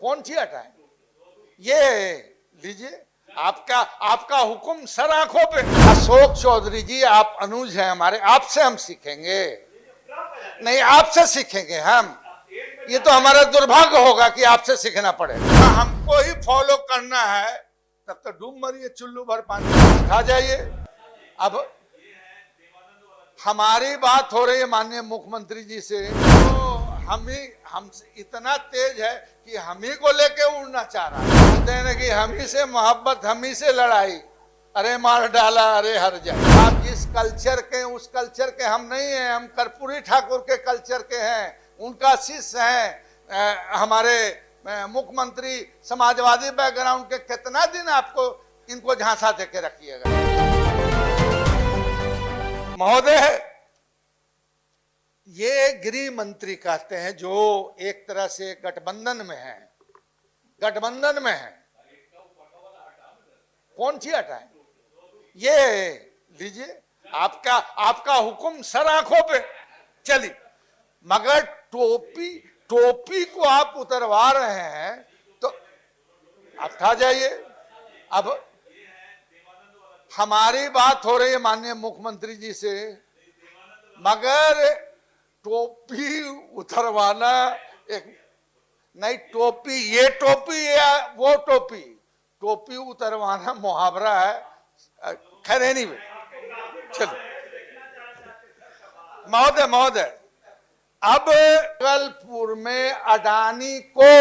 कौन सी हटाएं? ये लीजिए, आपका आपका हुक्म सर आंखों पे। अशोक चौधरी जी, आप अनुज हैं हमारे, आपसे हम सीखेंगे, नहीं आपसे सीखेंगे हम। ये तो हमारा दुर्भाग्य होगा कि आपसे सीखना पड़ेगा। हमको ही फॉलो करना है, तब तो डूब मरिए चुल्लू भर पानी खा जाइए। अब हमारी बात हो रही है माननीय मुख्यमंत्री जी से, तो हम इतना तेज है कि हम ही को लेके उड़ना चाह रहा है। बोलते हैं कि हम ही से मोहब्बत, हम ही से लड़ाई, अरे मार डाला अरे हर जाए। आप जिस कल्चर के, उस कल्चर के हम नहीं हैं, हम कर्पूरी ठाकुर के कल्चर के हैं, उनका शिष्य हैं। हमारे मुख्यमंत्री समाजवादी बैकग्राउंड के, कितना दिन आपको इनको झांसा देके रखिएगा। महोदय, ये गृह मंत्री कहते हैं जो एक तरह से गठबंधन में है, गठबंधन में है। कौन सी हटाएं? ये लीजिए, आपका आपका हुक्म सर आंखों पे। चलिए, मगर टोपी को आप उतरवा रहे हैं तो आप खा जाइए। अब हमारी बात हो रही है माननीय मुख्यमंत्री जी से, मगर टोपी उतरवाना एक नहीं, टोपी ये टोपी या वो टोपी, टोपी उतरवाना मुहावरा है। खैर नहीं, चलो महोदय, अब भागलपुर में अडानी को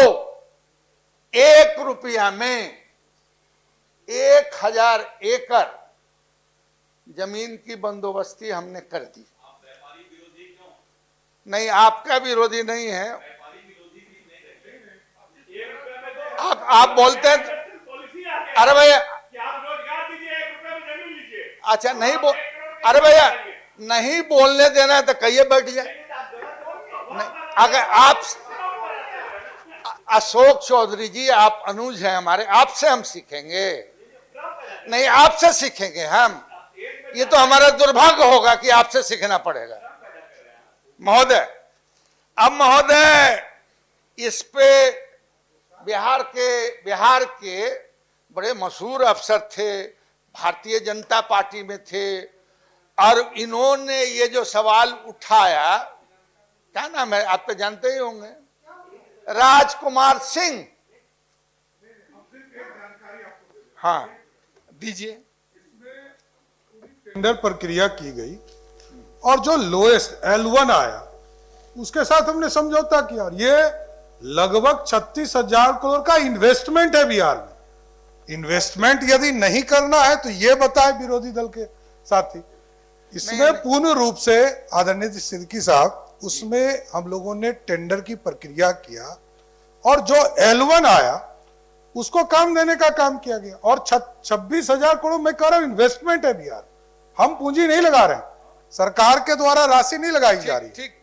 1 रुपया में 1000 एकड़ जमीन की बंदोबस्ती हमने कर दी। नहीं, आपका विरोधी नहीं है। आप बोलते हैं, अरे भैया अच्छा नहीं बोल, अरे भैया नहीं बोलने देना है तो कहिए बैठ जाए। नहीं, अगर आप अशोक चौधरी जी, आप अनुज हैं हमारे, आपसे हम सीखेंगे, नहीं आपसे सीखेंगे हम। ये तो हमारा दुर्भाग्य होगा कि आपसे सीखना पड़ेगा। महोदय, अब महोदय इस पे बिहार के बड़े मशहूर अफसर थे, भारतीय जनता पार्टी में थे, और इन्होंने ये जो सवाल उठाया, क्या नाम है, आप तो जानते ही होंगे, राजकुमार सिंह। हाँ दीजिए। टेंडर प्रक्रिया की गई और जो लोएस्ट L1 आया उसके साथ हमने समझौता किया। ये लगभग 36,000 करोड़ का इन्वेस्टमेंट है बिहार में। इन्वेस्टमेंट यदि नहीं करना है तो ये बताए विरोधी दल के साथी। इसमें पूर्ण रूप से आदरणीय सिद्दीकी साहब, उसमें हम लोगों ने टेंडर की प्रक्रिया किया और जो L1 आया उसको काम देने का काम किया गया। और 26,000 करोड़ मैं कह रहा हूं इन्वेस्टमेंट है बिहार, हम पूंजी नहीं लगा रहे हैं, सरकार के द्वारा राशि नहीं लगाई जा रही। ठीक,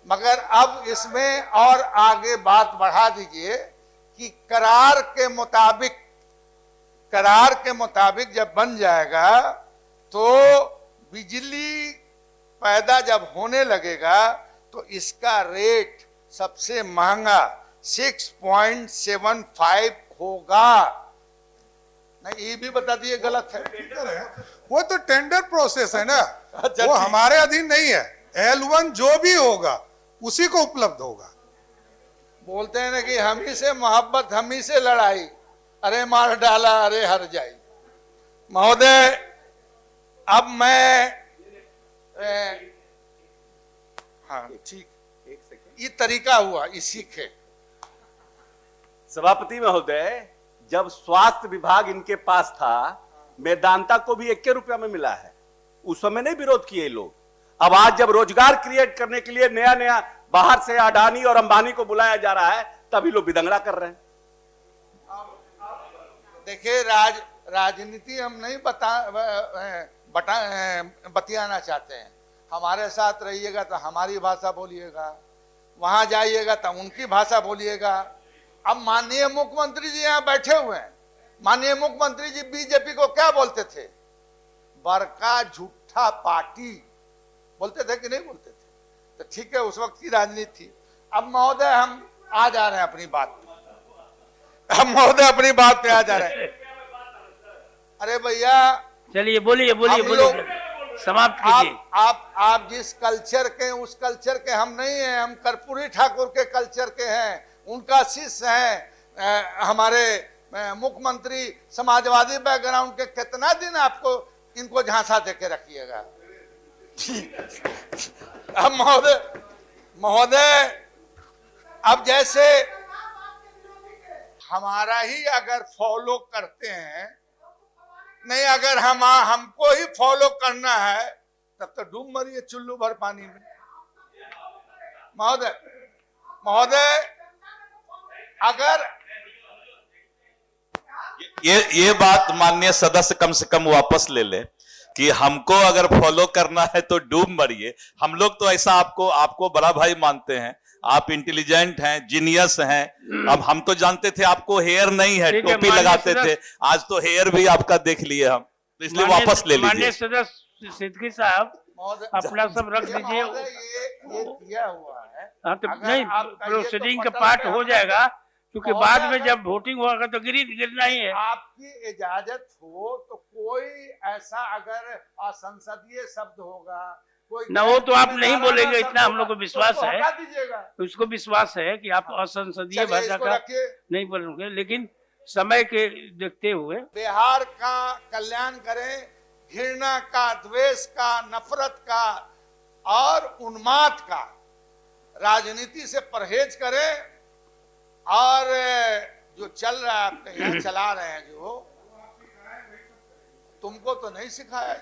मगर अब इसमें और आगे बात बढ़ा दीजिए कि करार के मुताबिक जब बन जाएगा तो बिजली पैदा जब होने लगेगा तो इसका रेट सबसे महंगा 6.75 होगा। नहीं, ये भी बता दिए गलत है। वो तो टेंडर प्रोसेस है ना, वो हमारे अधीन नहीं है। L1 जो भी होगा उसी को उपलब्ध होगा। बोलते हैं ना कि हम ही से मोहब्बत, हम ही से लड़ाई, अरे मार डाला अरे हर जाए। महोदय, अब मैं हाँ ठीक, एक सेकंड, ये तरीका हुआ, ये सीखे। सभापति महोदय, जब स्वास्थ्य विभाग इनके पास था, मेदांता को भी 1 रुपया में मिला है, उस समय नहीं विरोध किए लोग। अब आज जब रोजगार क्रिएट करने के लिए नया बाहर से अडानी और अंबानी को बुलाया जा रहा है, तभी लोग बिदंगड़ा कर रहे हैं। देखिए, राजनीति हम नहीं बतियाना चाहते हैं। हमारे साथ रहिएगा तो हमारी भाषा बोलिएगा, वहां जाइएगा तो उनकी भाषा बोलिएगा। अब माननीय मुख्यमंत्री जी यहाँ बैठे हुए हैं, माननीय मुख्यमंत्री जी बीजेपी को क्या बोलते थे? बड़का झूठा पार्टी बोलते थे कि नहीं बोलते थे? तो ठीक है, उस वक्त की राजनीति थी। अब महोदय हम आ जा रहे हैं अपनी बात में। हम महोदय अपनी बात पे आ जा रहे हैं। अरे भैया, चलिए बोलिए बोलिए हम बोलिए, लोग- समाप्त कीजिए। आप जिस कल्चर के उस कल्चर के हम नहीं हैं, हम कर्पूरी ठाकुर के कल्चर के हैं, उनका शिष्य हैं। हमारे मुख्यमंत्री समाजवादी बैकग्राउंड के, कितना दिन आपको इनको झांसा देके रखिएगा। अब महोदय अब जैसे हमारा ही अगर फॉलो करते हैं, नहीं अगर हमको ही फॉलो करना है, तब तो डूब मरिए चुल्लू भर पानी में। महोदय अगर ये बात माननीय सदस्य कम से कम वापस ले ले कि हमको अगर फॉलो करना है तो डूब मरिए। हम लोग तो ऐसा आपको बड़ा भाई मानते हैं, आप इंटेलिजेंट हैं, जीनियस हैं। अब हम तो जानते थे आपको हेयर नहीं है, ठीक है, टोपी माननीय लगाते सदस्य- थे, आज तो हेयर भी आपका देख लिए हम, तो इसलिए वापस ले माननीय लीजिए। सदस्य सिद्दीकी साहब, महोदय अपना सब रख ये दीजिए। महोदय, ये किया हुआ है। हाँ तो अगर नहीं, आपका ये तो प्रोसीडिंग का पटल पार्ट पे हो हमने- जाएगा, क्योंकि महोदय, बाद में अगर- जब वोटिंग होगा तो गिरना ही है। आपकी इजाजत हो तो कोई ऐसा अगर असंसदीय शब्द होगा, कोई ना, वो तो आप नहीं जिम्मेदाराना बोलेंगे, शब्द इतना हम होगा, लोग को तो विश्वास उसको है। हटा दीजिएगा। उसको विश्वास है कि आप असंसदीय चलिए, भाषा इसको का रखिए। नहीं बोलोगे, लेकिन समय के देखते हुए बिहार का कल्याण करें, घृणा का, द्वेष का, नफरत का और उन्माद का राजनीति से परहेज करें। और जो चल रहा है आपके यहाँ चला रहे हैं, जो तुमको तो नहीं सिखाया,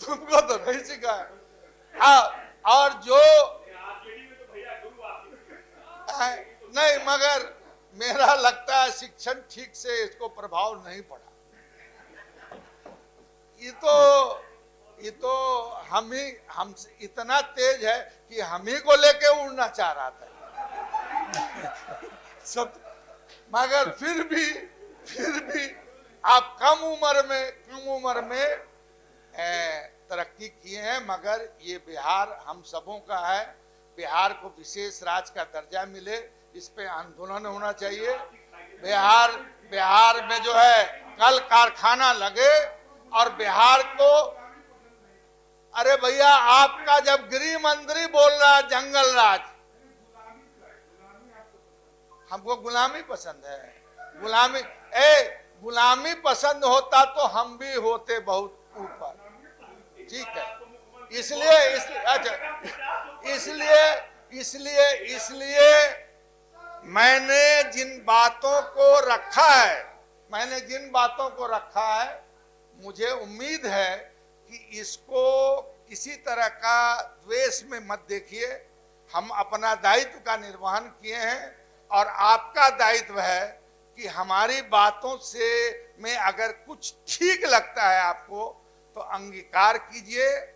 तुमको तो नहीं सिखाया। और जो नहीं, मगर मेरा लगता है शिक्षण ठीक से इसको प्रभाव नहीं पड़ा। ये तो हम इतना तेज है कि हम ही को लेके उड़ना चाह रहा था सब, मगर फिर भी आप कम उम्र में तरक्की किए हैं। मगर ये बिहार हम सबों का है, बिहार को विशेष राज्य का दर्जा मिले, इस पे आंदोलन होना चाहिए। बिहार में जो है कल कारखाना लगे और बिहार को, अरे भैया आपका जब गृह मंत्री बोल रहा है जंगल राज, हमको गुलामी पसंद है। गुलामी पसंद होता तो हम भी होते बहुत ऊपर, ठीक है। इसलिए मैंने जिन बातों को रखा है, मुझे उम्मीद है कि इसको किसी तरह का द्वेष में मत देखिए। हम अपना दायित्व का निर्वहन किए हैं और आपका दायित्व है कि हमारी बातों से में अगर कुछ ठीक लगता है आपको तो अंगीकार कीजिए